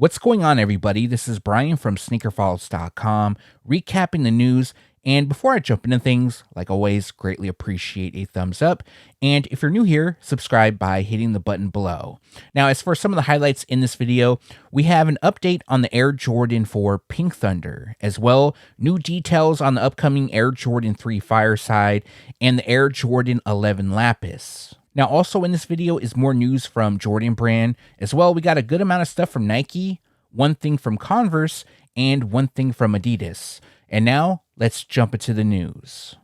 What's going on, everybody? This is Brian from SneakerFiles.com, recapping the news. And before I jump into things, like always, greatly appreciate a thumbs up. And if you're new here, subscribe by hitting the button below. Now, as for some of the highlights in this video, we have an update on the Air Jordan 4 Pink Thunder, as well new details on the upcoming Air Jordan 3 Fireside and the Air Jordan 11 Lapis. Now, also in this video is more news from Jordan Brand. As well, we got a good amount of stuff from Nike, one thing from Converse, and one thing from ADIDAS. And now, let's jump into the news.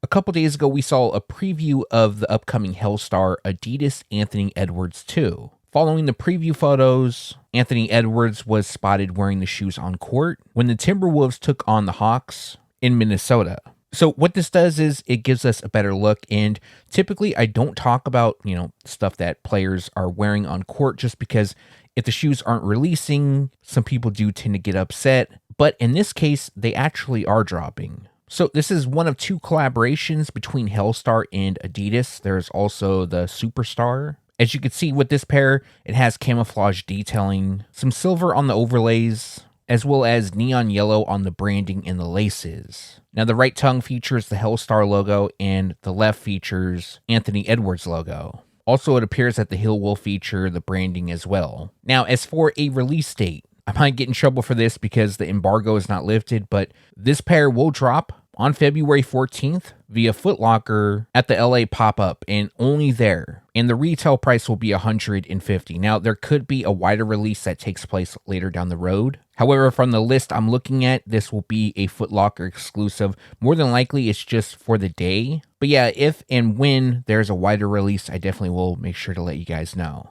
A couple days ago, we saw a preview of the upcoming Hellstar ADIDAS Anthony Edwards 2. Following the preview photos, Anthony Edwards was spotted wearing the shoes on court when the Timberwolves took on the Hawks in Minnesota. So what this does is it gives us a better look, and typically I don't talk about, stuff that players are wearing on court just because if the shoes aren't releasing, some people do tend to get upset, but in this case, they actually are dropping. So this is one of two collaborations between Hellstar and ADIDAS. There's also the Superstar. As you can see with this pair, it has camouflage detailing, some silver on the overlays, as well as neon yellow on the branding and the laces. Now, the right tongue features the Hellstar logo, and the left features Anthony Edwards logo. Also, it appears that the heel will feature the branding as well. Now, as for a release date, I might get in trouble for this because the embargo is not lifted, but this pair will drop on February 14th via Foot Locker at the LA pop-up, and only there. And the retail price will be $150. Now, there could be a wider release that takes place later down the road. However, from the list I'm looking at, this will be a Foot Locker exclusive. More than likely, it's just for the day. But yeah, if and when there's a wider release, I definitely will make sure to let you guys know.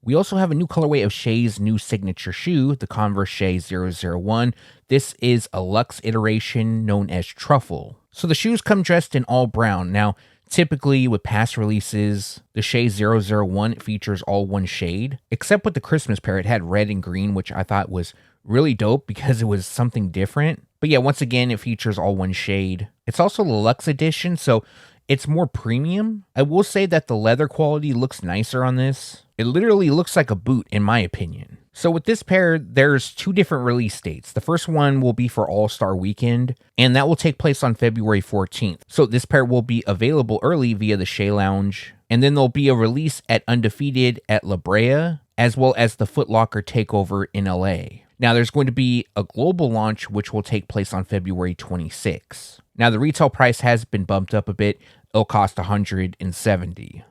We also have a new colorway of Shai's new signature shoe, the Converse Shai 001. This is a luxe iteration known as Truffle. So the shoes come dressed in all brown. Now, typically with past releases, the Shai 001 features all one shade, except with the Christmas pair, it had red and green, which I thought was really dope because it was something different. But yeah, once again, it features all one shade. It's also the luxe edition, so it's more premium. I will say that the leather quality looks nicer on this. It literally looks like a boot, in my opinion. So with this pair, there's two different release dates. The first one will be for All-Star Weekend, and that will take place on February 14th. So this pair will be available early via the Shai Lounge, and then there'll be a release at Undefeated at La Brea, as well as the Foot Locker takeover in LA. Now, there's going to be a global launch, which will take place on February 26th. Now, the retail price has been bumped up a bit. It'll cost $170.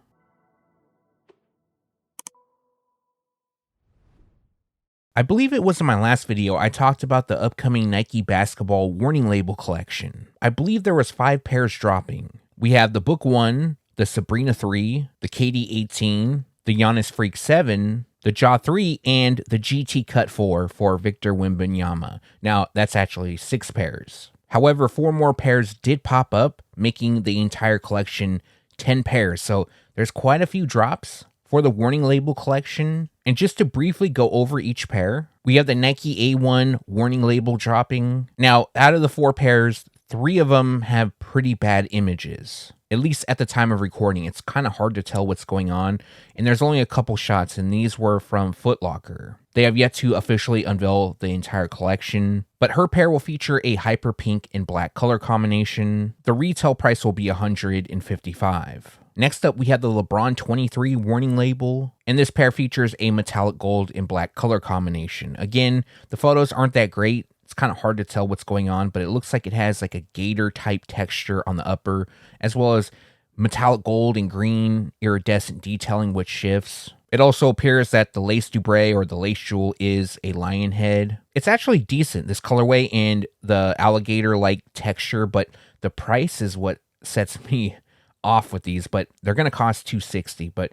I believe it was in my last video I talked about the upcoming Nike basketball warning label collection. I believe there was 5 pairs dropping. We have the Book 1, the Sabrina 3, the KD 18, the Giannis Freak 7, the Ja 3, and the GT Cut 4 for Victor Wembanyama. Now, that's actually 6 pairs. However, 4 more pairs did pop up, making the entire collection 10 pairs. So there's quite a few drops for the warning label collection. And just to briefly go over each pair, we have the Nike A1 warning label dropping. Now, out of the 4 pairs, 3 of them have pretty bad images. At least at the time of recording, it's kind of hard to tell what's going on. And there's only a couple shots, and these were from Foot Locker. They have yet to officially unveil the entire collection, but her pair will feature a hyper pink and black color combination. The retail price will be $155. Next up, we have the LeBron 23 warning label, and this pair features a metallic gold and black color combination. Again, the photos aren't that great. It's kind of hard to tell what's going on, but it looks like it has like a gator type texture on the upper, as well as metallic gold and green iridescent detailing which shifts. It also appears that the lace dubray or the lace jewel is a lion head. It's actually decent, this colorway and the alligator-like texture, but the price is what sets me off with these, but they're going to cost $260. But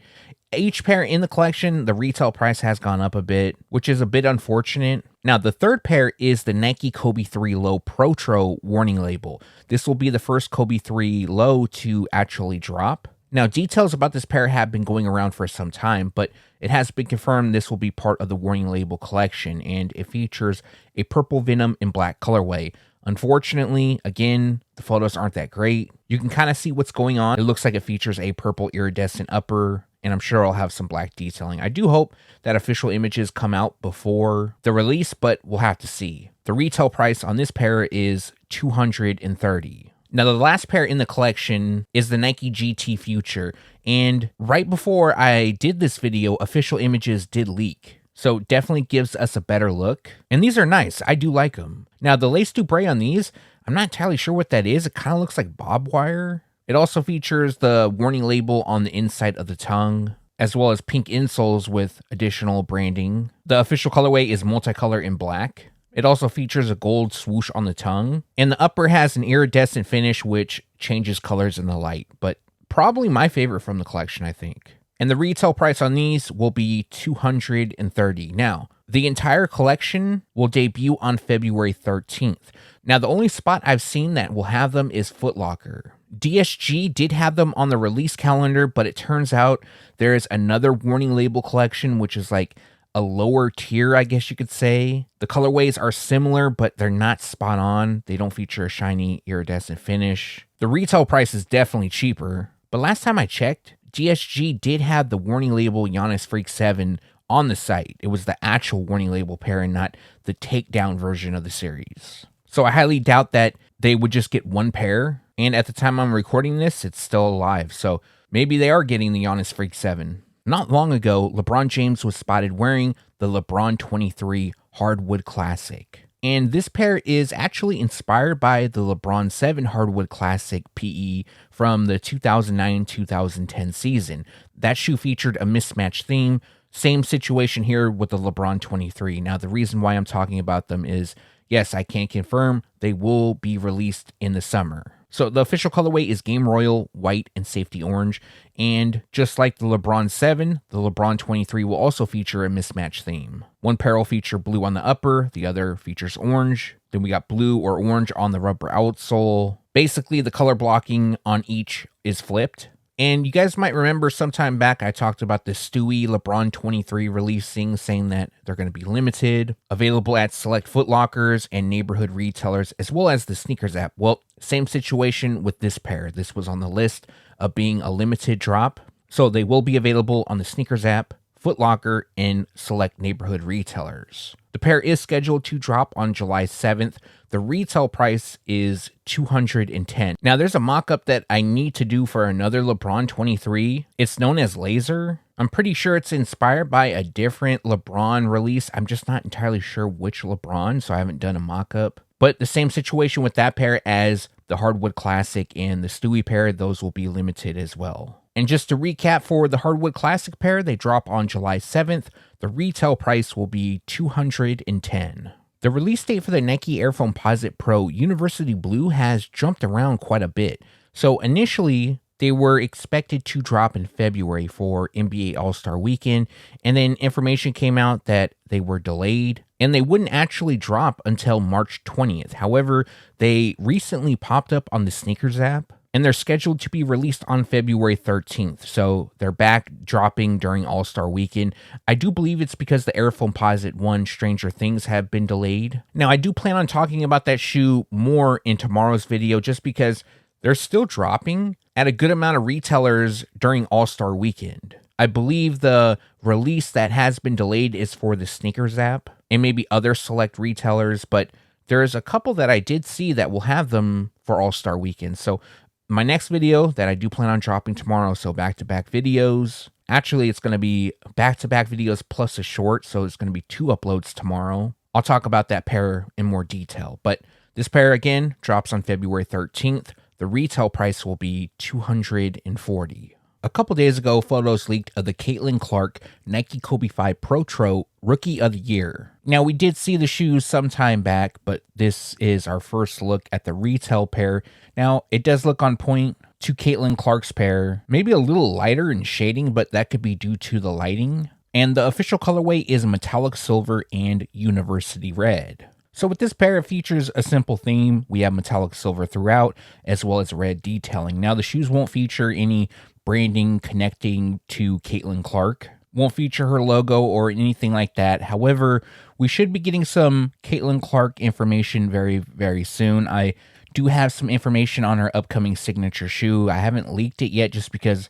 each pair in the collection, the retail price has gone up a bit, which is a bit unfortunate. Now, the third pair is the Nike Kobe 3 Low Protro warning label. This will be the first Kobe 3 Low to actually drop. Now, details about this pair have been going around for some time, but it has been confirmed this will be part of the warning label collection, and it features a purple Venom and black colorway. Unfortunately, again, the photos aren't that great. You can kind of see what's going on. It looks like it features a purple iridescent upper, and I'm sure I'll have some black detailing. I do hope that official images come out before the release, but we'll have to see. The retail price on this pair is $230. Now, the last pair in the collection is the Nike GT Future, and right before I did this video, official images did leak. So definitely gives us a better look. And these are nice. I do like them. Now, the lace dubray on these, I'm not entirely sure what that is. It kind of looks like bob wire. It also features the warning label on the inside of the tongue, as well as pink insoles with additional branding. The official colorway is multicolor in black. It also features a gold swoosh on the tongue. And the upper has an iridescent finish, which changes colors in the light. But probably my favorite from the collection, I think. And the retail price on these will be $230. Now, the entire collection will debut on February 13th. Now, the only spot I've seen that will have them is Foot Locker. DSG did have them on the release calendar, but it turns out there is another warning label collection, which is like a lower tier, I guess you could say. The colorways are similar, but they're not spot on. They don't feature a shiny iridescent finish. The retail price is definitely cheaper, but last time I checked, DSG did have the warning label Giannis Freak 7 on the site. It was the actual warning label pair and not the takedown version of the series. So I highly doubt that they would just get one pair. And at the time I'm recording this, it's still alive. So maybe they are getting the Giannis Freak 7. Not long ago, LeBron James was spotted wearing the LeBron 23 Hardwood Classic. And this pair is actually inspired by the LeBron 7 Hardwood Classic PE from the 2009-2010 season. That shoe featured a mismatched theme. Same situation here with the LeBron 23. Now, the reason why I'm talking about them is, yes, I can confirm they will be released in the summer. So the official colorway is Game Royal, white, and safety orange. And just like the LeBron 7, the LeBron 23 will also feature a mismatched theme. One pair will feature blue on the upper, the other features orange. Then we got blue or orange on the rubber outsole. Basically, the color blocking on each is flipped. And you guys might remember sometime back I talked about the Stewie LeBron 23 releasing, saying that they're going to be limited, available at select Foot Lockers and neighborhood retailers, as well as the Sneakers app. Well, same situation with this pair. This was on the list of being a limited drop. So they will be available on the Sneakers app, Foot Locker, and select neighborhood retailers. The pair is scheduled to drop on July 7th. The retail price is $210. Now, there's a mock-up that I need to do for another LeBron 23. It's known as Laser. I'm pretty sure it's inspired by a different LeBron release. I'm just not entirely sure which LeBron, so I haven't done a mock-up. But the same situation with that pair as the Hardwood Classic and the Stewie pair, those will be limited as well. And just to recap, for the Hardwood Classic pair, they drop on July 7th. The retail price will be $210. The release date for the Nike Air Foamposite Pro University Blue has jumped around quite a bit. So initially, they were expected to drop in February for NBA All-Star Weekend, and then information came out that they were delayed, and they wouldn't actually drop until March 20th. However, they recently popped up on the Sneakers app, and they're scheduled to be released on February 13th. So they're back dropping during All-Star Weekend. I do believe it's because the Air Foamposite 1 Stranger Things have been delayed. Now, I do plan on talking about that shoe more in tomorrow's video just because they're still dropping at a good amount of retailers during All-Star Weekend. I believe the release that has been delayed is for the Sneakers app and maybe other select retailers, but there's a couple that I did see that will have them for All-Star Weekend. So my next video that I do plan on dropping tomorrow, so back-to-back videos. Actually, it's going to be back-to-back videos plus a short, so it's going to be 2 uploads tomorrow. I'll talk about that pair in more detail, but this pair, again, drops on February 13th. The retail price will be $240. A couple days ago, photos leaked of the Caitlin Clark Nike Kobe 5 Protro Rookie of the Year. Now, we did see the shoes sometime back, but this is our first look at the retail pair. Now, it does look on point to Caitlin Clark's pair. Maybe a little lighter in shading, but that could be due to the lighting. And the official colorway is metallic silver and university red. So with this pair, it features a simple theme. We have metallic silver throughout, as well as red detailing. Now, the shoes won't feature any branding connecting to Caitlin Clark. Won't feature her logo or anything like that. However, we should be getting some Caitlin Clark information very, very soon. I do have some information on her upcoming signature shoe. I haven't leaked it yet just because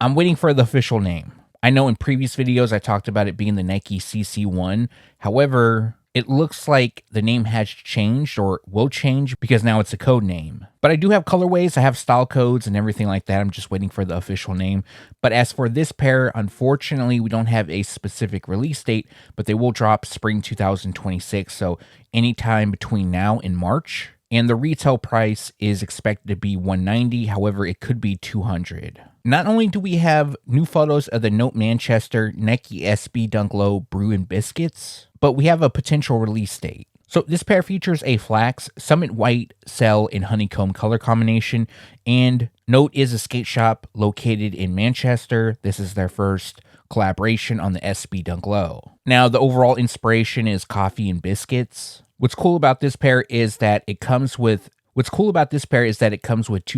I'm waiting for the official name. I know in previous videos I talked about it being the Nike CC1. However, it looks like the name has changed or will change because now it's a code name. But I do have colorways, I have style codes and everything like that. I'm just waiting for the official name. But as for this pair, unfortunately, we don't have a specific release date, but they will drop spring 2026. So anytime between now and March. And the retail price is expected to be $190. However, it could be $200. Not only do we have new photos of the Note Manchester Nike SB Dunk Low Brew and Biscuits, but we have a potential release date. So this pair features a flax, summit white, cell, and honeycomb color combination, and Note is a skate shop located in Manchester. This is their first collaboration on the SB Dunk Low. Now, the overall inspiration is coffee and biscuits. What's cool about this pair is that it comes with two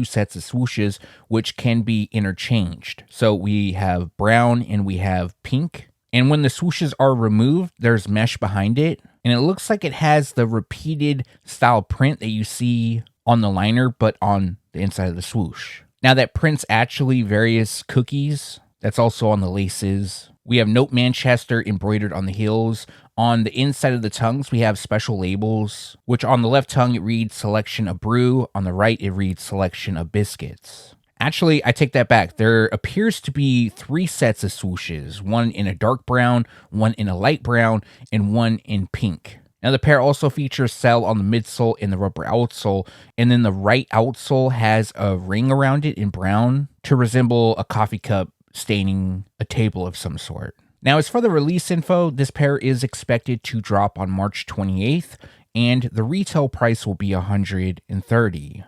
sets of swooshes, which can be interchanged. So we have brown and we have pink. And when the swooshes are removed, there's mesh behind it. And it looks like it has the repeated style print that you see on the liner, but on the inside of the swoosh. Now that print's actually various cookies. That's also on the laces. We have Note Manchester embroidered on the heels. On the inside of the tongues, we have special labels, which on the left tongue, it reads selection of brew. On the right, it reads selection of biscuits. Actually, I take that back. There appears to be 3 sets of swooshes, one in a dark brown, one in a light brown, and one in pink. Now, the pair also features cell on the midsole and the rubber outsole, and then the right outsole has a ring around it in brown to resemble a coffee cup staining a table of some sort. Now, as for the release info, this pair is expected to drop on March 28th, and the retail price will be $130.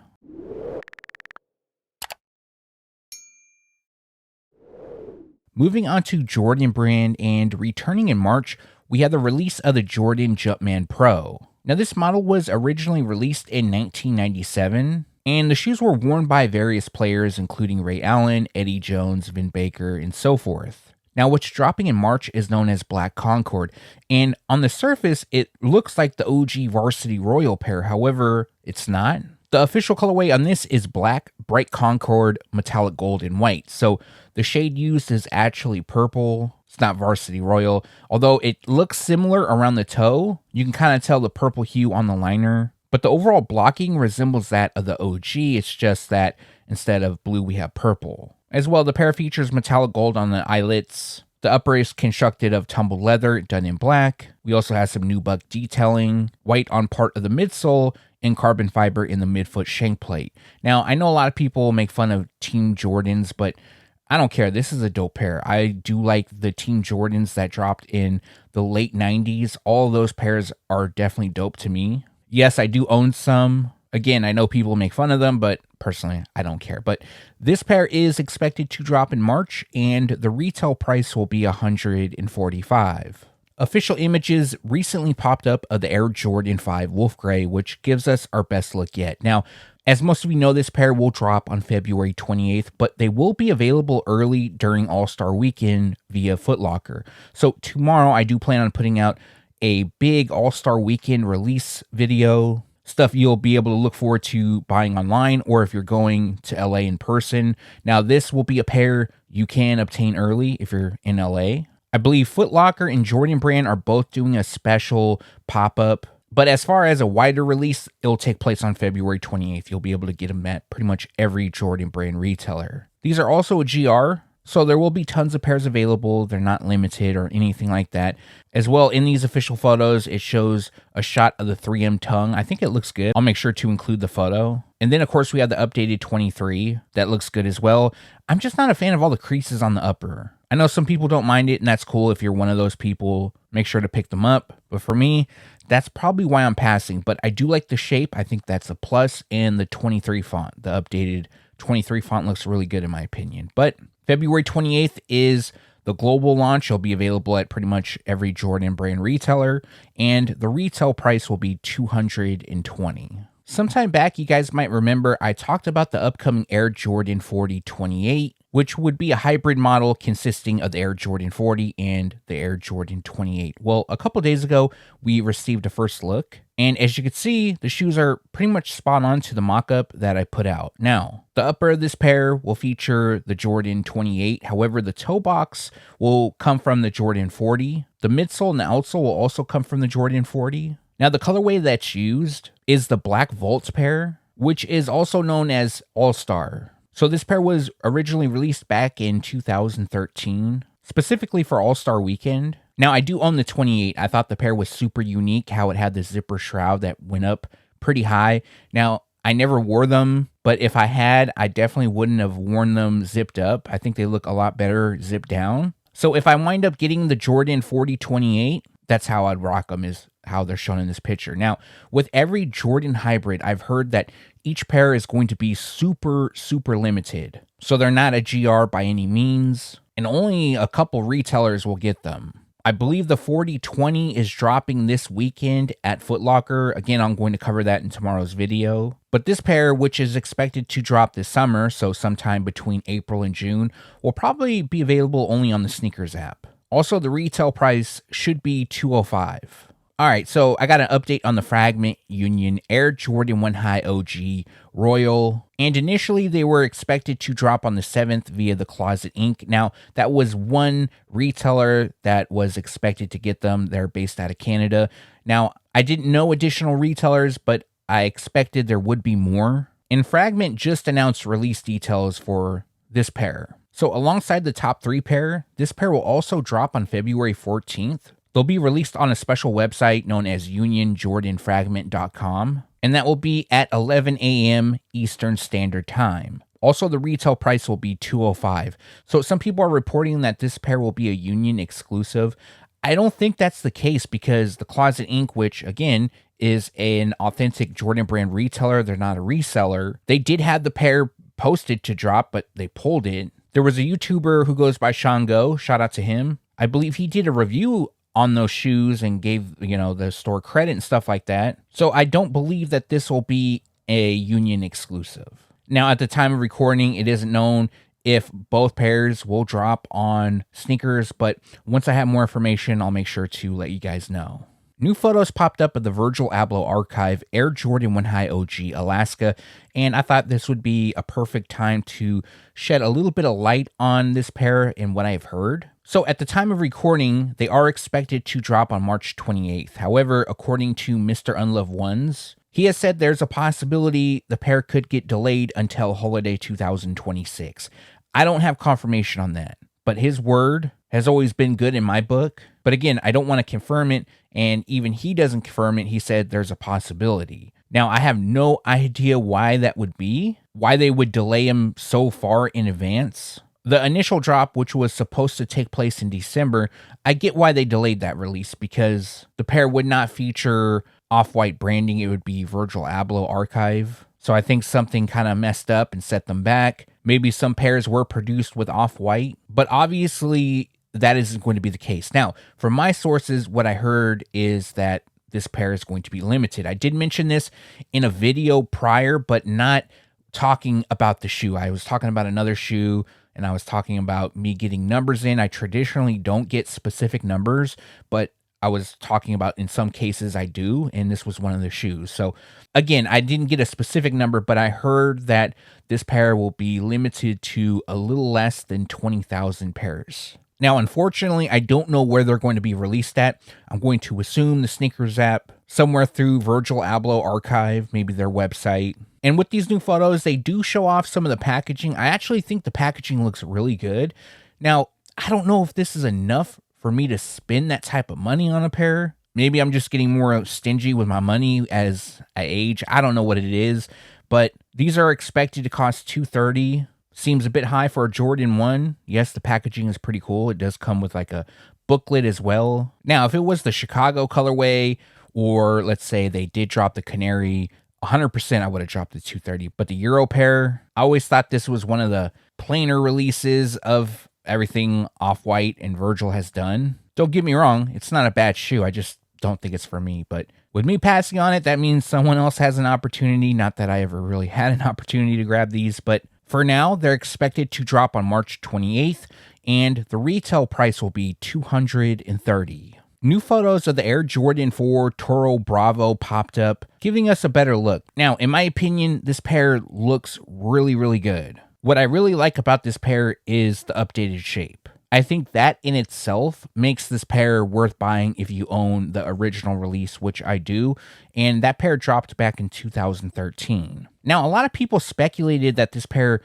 Moving on to Jordan brand, and returning in March, we have the release of the Jordan Jumpman Pro. Now, this model was originally released in 1997, and the shoes were worn by various players, including Ray Allen, Eddie Jones, Vin Baker, and so forth. Now, what's dropping in March is known as Black Concord, and on the surface, it looks like the OG Varsity Royal pair. However, it's not. The official colorway on this is black, bright Concord, metallic gold, and white. So the shade used is actually purple. It's not Varsity Royal. Although it looks similar around the toe, you can kind of tell the purple hue on the liner. But the overall blocking resembles that of the OG. It's just that instead of blue, we have purple. As well, the pair features metallic gold on the eyelets. The upper is constructed of tumbled leather done in black. We also have some nubuck detailing, white on part of the midsole, and carbon fiber in the midfoot shank plate. Now, I know a lot of people make fun of Team Jordans, but I don't care. This is a dope pair. I do like the Team Jordans that dropped in the late 90s. All of those pairs are definitely dope to me. Yes, I do own some. Again, I know people make fun of them, but personally, I don't care. But this pair is expected to drop in March, and the retail price will be $145. Official images recently popped up of the Air Jordan 5 Wolf Gray, which gives us our best look yet. Now, as most of you know, this pair will drop on February 28th, but they will be available early during All-Star Weekend via Foot Locker. So tomorrow, I do plan on putting out a big All-Star Weekend release video, stuff you'll be able to look forward to buying online, or if you're going to LA in person. Now, this will be a pair you can obtain early if you're in LA. I believe Foot Locker and Jordan Brand are both doing a special pop-up. But as far as a wider release, it'll take place on February 28th. You'll be able to get them at pretty much every Jordan Brand retailer. These are also a GR, so there will be tons of pairs available. They're not limited or anything like that. As well, in these official photos, it shows a shot of the 3M tongue. I think it looks good. I'll make sure to include the photo. And then, of course, we have the updated 23. That looks good as well. I'm just not a fan of all the creases on the upper. I know some people don't mind it, and that's cool. If you're one of those people, make sure to pick them up. But for me, that's probably why I'm passing. But I do like the shape. I think that's a plus. And the 23 font, the updated 23 font looks really good in my opinion. But February 28th is the global launch. It'll be available at pretty much every Jordan Brand retailer. And the retail price will be $220. Sometime back, you guys might remember I talked about the upcoming Air Jordan 40 28. which would be a hybrid model consisting of the Air Jordan 40 and the Air Jordan 28. Well, a couple days ago, we received a first look, and as you can see, the shoes are pretty much spot on to the mock-up that I put out. Now, the upper of this pair will feature the Jordan 28, however, the toe box will come from the Jordan 40. The midsole and the outsole will also come from the Jordan 40. Now, the colorway that's used is the Black Vaults pair, which is also known as All-Star. So this pair was originally released back in 2013, specifically for All-Star Weekend. Now, I do own the 28. I thought the pair was super unique, how it had this zipper shroud that went up pretty high. Now, I never wore them, but if I had, I definitely wouldn't have worn them zipped up. I think they look a lot better zipped down. So if I wind up getting the Jordan 40 28, that's how I'd rock them, is how they're shown in this picture. Now, with every Jordan hybrid, I've heard that each pair is going to be super, super limited. So they're not a GR by any means, and only a couple retailers will get them. I believe the 4020 is dropping this weekend at Foot Locker. Again, I'm going to cover that in tomorrow's video. But this pair, which is expected to drop this summer, so sometime between April and June, will probably be available only on the Sneakers app. Also, the retail price should be $205. All right, so I got an update on the Fragment Union Air Jordan 1 High OG Royal, and initially they were expected to drop on the 7th via the Closet Inc. Now, that was one retailer that was expected to get them. They're based out of Canada. Now, I didn't know additional retailers, but I expected there would be more. And Fragment just announced release details for this pair. So alongside the top 3 pair, this pair will also drop on February 14th. They'll be released on a special website known as UnionJordanFragment.com, and that will be at 11 a.m. Eastern Standard Time. Also, the retail price will be $205. So some people are reporting that this pair will be a Union exclusive. I don't think that's the case because the Closet Inc., which again is an authentic Jordan brand retailer, they're not a reseller. They did have the pair posted to drop, but they pulled it. There was a YouTuber who goes by Shango, shout out to him. I believe he did a review on those shoes and gave, the store credit and stuff like that. So I don't believe that this will be a Union exclusive. Now, at the time of recording, it isn't known if both pairs will drop on sneakers, but once I have more information, I'll make sure to let you guys know. New photos popped up of the Virgil Abloh archive Air Jordan 1 High OG Alaska, and I thought this would be a perfect time to shed a little bit of light on this pair and what I've heard. So at the time of recording, they are expected to drop on March 28th. However, according to Mr. Unloved Ones, he has said there's a possibility the pair could get delayed until holiday 2026. I don't have confirmation on that, but his word has always been good in my book. But again, I don't want to confirm it, and even he doesn't confirm it. He said there's a possibility. Now, I have no idea why that would be, why they would delay him so far in advance. The initial drop, which was supposed to take place in December, I get why they delayed that release because the pair would not feature off-white branding. It would be Virgil Abloh archive. So I think something kind of messed up and set them back. Maybe some pairs were produced with off-white, but obviously that isn't going to be the case. Now, from my sources, what I heard is that this pair is going to be limited. I did mention this in a video prior, but not talking about the shoe. I was talking about another shoe, and I was talking about me getting numbers in. I traditionally don't get specific numbers, but I was talking about in some cases I do, and this was one of the shoes. So again, I didn't get a specific number, but I heard that this pair will be limited to a little less than 20,000 pairs. Now, unfortunately, I don't know where they're going to be released at. I'm going to assume the Sneakers app, somewhere through Virgil Abloh archive, maybe their website. And with these new photos, they do show off some of the packaging. I actually think the packaging looks really good. Now, I don't know if this is enough for me to spend that type of money on a pair. Maybe I'm just getting more stingy with my money as I age. I don't know what it is, but these are expected to cost $230. Seems a bit high for a Jordan 1. Yes, the packaging is pretty cool. It does come with like a booklet as well. Now, if it was the Chicago colorway, or let's say they did drop the Canary, 100% I would have dropped the $230. But the Euro pair, I always thought this was one of the plainer releases of everything Off-White and Virgil has done. Don't get me wrong, it's not a bad shoe. I just don't think it's for me. But with me passing on it, that means someone else has an opportunity. Not that I ever really had an opportunity to grab these, but For now, they're expected to drop on March 28th, and the retail price will be $230. New photos of the Air Jordan 4 Toro Bravo popped up, giving us a better look. Now, in my opinion, this pair looks really, really good. What I really like about this pair is the updated shape. I think that in itself makes this pair worth buying if you own the original release, which I do, and that pair dropped back in 2013. Now, a lot of people speculated that this pair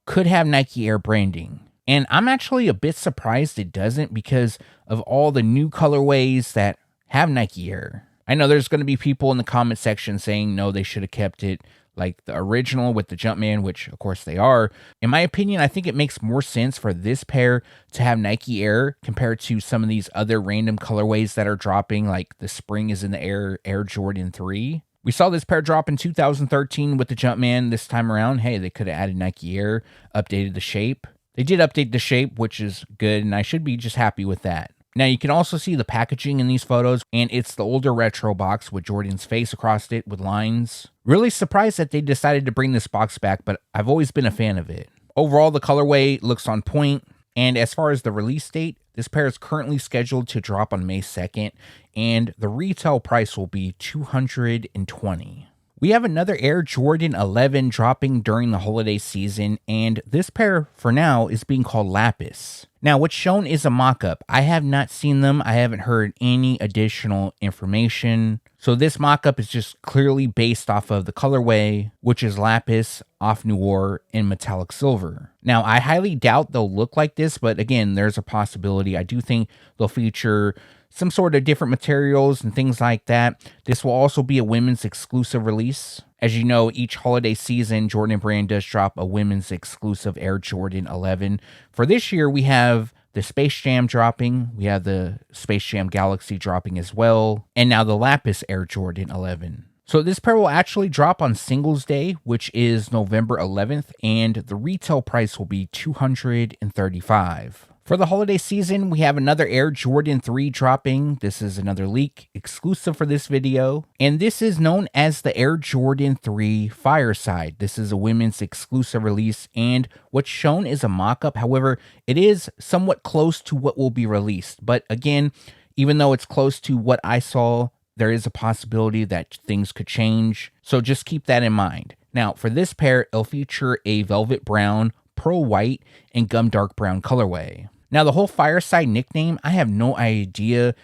could have Nike Air branding, and I'm actually a bit surprised it doesn't because of all the new colorways that have Nike Air. I know there's going to be people in the comment section saying, no, they should have kept it like the original with the Jumpman, which of course they are. In my opinion, I think it makes more sense for this pair to have Nike Air compared to some of these other random colorways that are dropping, like the spring is in the Air Jordan 3. We saw this pair drop in 2013 with the Jumpman. This time around, hey, they could have added Nike Air, updated the shape. They did update the shape, which is good, and I should be just happy with that. Now, you can also see the packaging in these photos, and it's the older retro box with Jordan's face across it with lines. Really surprised that they decided to bring this box back, but I've always been a fan of it. Overall, the colorway looks on point, and as far as the release date, this pair is currently scheduled to drop on May 2nd, and the retail price will be $220. We have another Air Jordan 11 dropping during the holiday season, and this pair, for now, is being called Lapis. Now, what's shown is a mock-up. I have not seen them. I haven't heard any additional information. So this mock-up is just clearly based off of the colorway, which is Lapis, Off Noir, and Metallic Silver. Now, I highly doubt they'll look like this, but again, there's a possibility. I do think they'll feature some sort of different materials and things like that. This will also be a women's exclusive release. As you know, each holiday season, Jordan Brand does drop a women's exclusive Air Jordan 11. For this year, we have the Space Jam dropping. We have the Space Jam Galaxy dropping as well. And now the Lapis Air Jordan 11. So this pair will actually drop on Singles Day, which is November 11th, and the retail price will be $235. For the holiday season, we have another Air Jordan 3 dropping. This is another leak exclusive for this video. And this is known as the Air Jordan 3 Fireside. This is a women's exclusive release, and what's shown is a mock-up. However, it is somewhat close to what will be released. But again, even though it's close to what I saw, there is a possibility that things could change. So just keep that in mind. Now, for this pair, it'll feature a velvet brown, pearl white, and gum dark brown colorway. Now, the whole Fireside nickname, I have no idea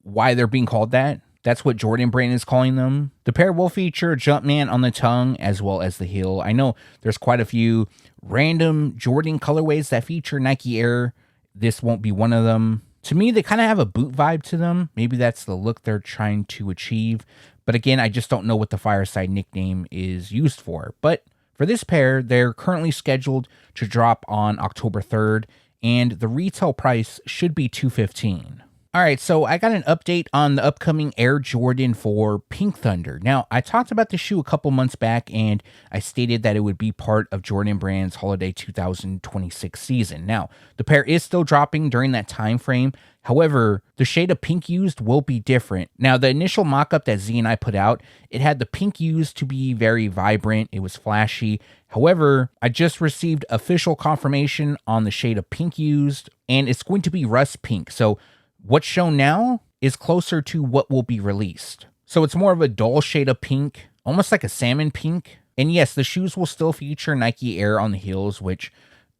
why they're being called that. That's what Jordan Brand is calling them. The pair will feature Jumpman on the tongue as well as the heel. I know there's quite a few random Jordan colorways that feature Nike Air. This won't be one of them. To me, they kind of have a boot vibe to them. Maybe that's the look they're trying to achieve. But again, I just don't know what the Fireside nickname is used for. But for this pair, they're currently scheduled to drop on October 3rd. And the retail price should be $215. All right, so I got an update on the upcoming Air Jordan 4 Pink Thunder. Now, I talked about the shoe a couple months back, and I stated that it would be part of Jordan Brand's Holiday 2026 season. Now, the pair is still dropping during that time frame. However, the shade of pink used will be different. Now, the initial mock-up that Z and I put out, it had the pink used to be very vibrant. It was flashy. However, I just received official confirmation on the shade of pink used, and it's going to be rust pink. So what's shown now is closer to what will be released. So it's more of a dull shade of pink, almost like a salmon pink. And yes, the shoes will still feature Nike Air on the heels, which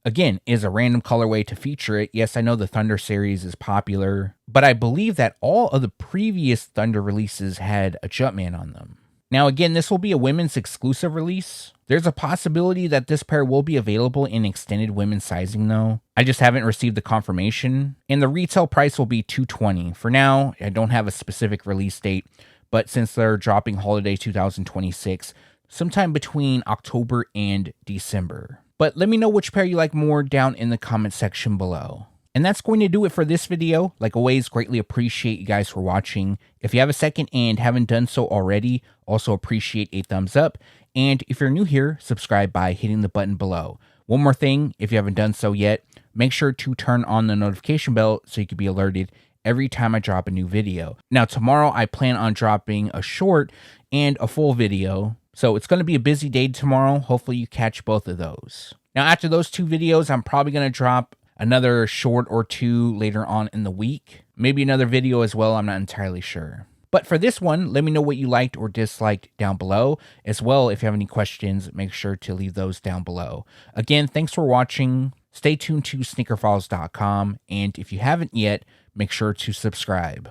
again is a random colorway to feature it. Yes, I know the Thunder series is popular, but I believe that all of the previous Thunder releases had a Jumpman on them. Now again, this will be a women's exclusive release. There's a possibility that this pair will be available in extended women's sizing though. I just haven't received the confirmation. And the retail price will be $220. For now, I don't have a specific release date, but since they're dropping Holiday 2026, sometime between October and December. But let me know which pair you like more down in the comment section below. And that's going to do it for this video. Like always, greatly appreciate you guys for watching. If you have a second and haven't done so already, also appreciate a thumbs up. And if you're new here, subscribe by hitting the button below. One more thing, if you haven't done so yet, make sure to turn on the notification bell so you can be alerted every time I drop a new video. Now, tomorrow I plan on dropping a short and a full video. So it's going to be a busy day tomorrow. Hopefully you catch both of those. Now, after those 2 videos, I'm probably going to drop another short or 2 later on in the week. Maybe another video as well, I'm not entirely sure. But for this one, let me know what you liked or disliked down below. As well, if you have any questions, make sure to leave those down below. Again, thanks for watching. Stay tuned to SneakerFiles.com. And if you haven't yet, make sure to subscribe.